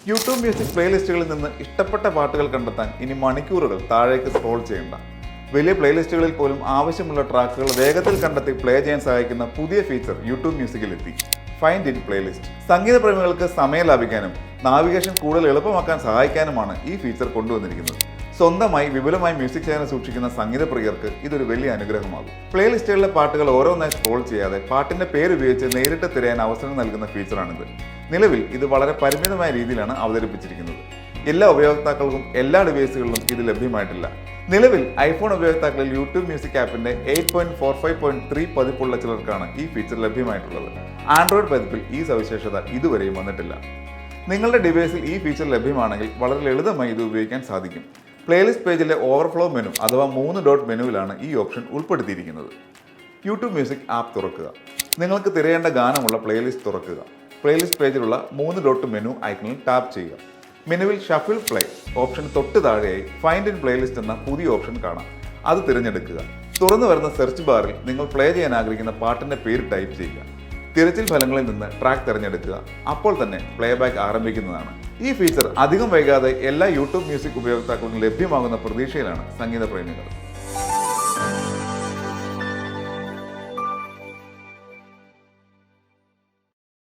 YouTube music പ്ലേലിസ്റ്റുകളിൽ നിന്ന് ഇഷ്ടപ്പെട്ട പാട്ടുകൾ കണ്ടെത്താൻ ഇനി മണിക്കൂറുകൾ താഴേക്ക് സ്ക്രോൾ ചെയ്യേണ്ട. വലിയ പ്ലേലിസ്റ്റുകളിൽ പോലും ആവശ്യമുള്ള ട്രാക്കുകൾ വേഗത്തിൽ കണ്ടെത്തി പ്ലേ ചെയ്യാൻ സഹായിക്കുന്ന പുതിയ ഫീച്ചർ യൂട്യൂബ് മ്യൂസിക്കിൽ എത്തി. Find in playlist. സംഗീത പ്രേമികൾക്ക് സമയം ലാഭിക്കാനും നാവിഗേഷൻ കൂടുതൽ എളുപ്പമാക്കാൻ സഹായിക്കാനുമാണ് ഈ ഫീച്ചർ കൊണ്ടുവന്നിരിക്കുന്നത്. സ്വന്തമായി വിപുലമായി മ്യൂസിക് ചാനൽ സൂക്ഷിക്കുന്ന സംഗീത പ്രിയർക്ക് ഇതൊരു വലിയ അനുഗ്രഹമാകും. പ്ലേലിസ്റ്റുകളിലെ പാട്ടുകൾ ഓരോന്നായി സ്ക്രോൾ ചെയ്യാതെ പാട്ടിന്റെ പേര് ഉപയോഗിച്ച് നേരിട്ട് തിരയാൻ അവസരം നൽകുന്ന ഫീച്ചറാണിത്. നിലവിൽ ഇത് വളരെ പരിമിതമായ രീതിയിലാണ് അവതരിപ്പിച്ചിരിക്കുന്നത്. എല്ലാ ഉപയോക്താക്കൾക്കും എല്ലാ ഡിവൈസുകളിലും ഇത് ലഭ്യമായിട്ടില്ല. നിലവിൽ ഐഫോൺ ഉപയോക്താക്കളിൽ യൂട്യൂബ് മ്യൂസിക് ആപ്പിന്റെ 8.45.3 പതിപ്പുള്ള ചിലർക്കാണ് ഈ ഫീച്ചർ ലഭ്യമായിട്ടുള്ളത്. ആൻഡ്രോയിഡ് പതിപ്പിൽ ഈ സവിശേഷത ഇതുവരെയും വന്നിട്ടില്ല. നിങ്ങളുടെ ഡിവൈസിൽ ഈ ഫീച്ചർ ലഭ്യമാണെങ്കിൽ വളരെ ലളിതമായി ഇത് ഉപയോഗിക്കാൻ സാധിക്കും. പ്ലേലിസ്റ്റ് പേജിലെ ഓവർഫ്ലോ മെനു അഥവാ 3 ഡോട്ട് മെനുവിലാണ് ഈ ഓപ്ഷൻ ഉൾപ്പെടുത്തിയിരിക്കുന്നത്. യൂട്യൂബ് മ്യൂസിക് ആപ്പ് തുറക്കുക. നിങ്ങൾക്ക് തിരയേണ്ട ഗാനമുള്ള പ്ലേലിസ്റ്റ് തുറക്കുക. പ്ലേലിസ്റ്റ് പേജിലുള്ള 3 ഡോട്ട് മെനു ഐക്കണിൽ ടാപ്പ് ചെയ്യുക. മെനുവിൽ ഷഫിൾ പ്ലേ ഓപ്ഷന് തൊട്ട് താഴെയായി ഫൈൻഡ് ഇൻ പ്ലേലിസ്റ്റ് എന്ന പുതിയ ഓപ്ഷൻ കാണാം. അത് തിരഞ്ഞെടുക്കുക. തുറന്നു വരുന്ന സെർച്ച് ബാറിൽ നിങ്ങൾ പ്ലേ ചെയ്യാൻ ആഗ്രഹിക്കുന്ന പാട്ടിന്റെ പേര് ടൈപ്പ് ചെയ്യുക. തിരച്ചിൽ ഫലങ്ങളിൽ നിന്ന് ട്രാക്ക് തിരഞ്ഞെടുക്കുക. അപ്പോൾ തന്നെ പ്ലേ ബാക്ക് ആരംഭിക്കുന്നതാണ്. ഈ ഫീച്ചർ അധികം വൈകാതെ എല്ലാ യൂട്യൂബ് മ്യൂസിക് ഉപയോക്താക്കൾക്കും ലഭ്യമാകുന്ന പ്രതീക്ഷയിലാണ് സംഗീത പ്രേമികൾ.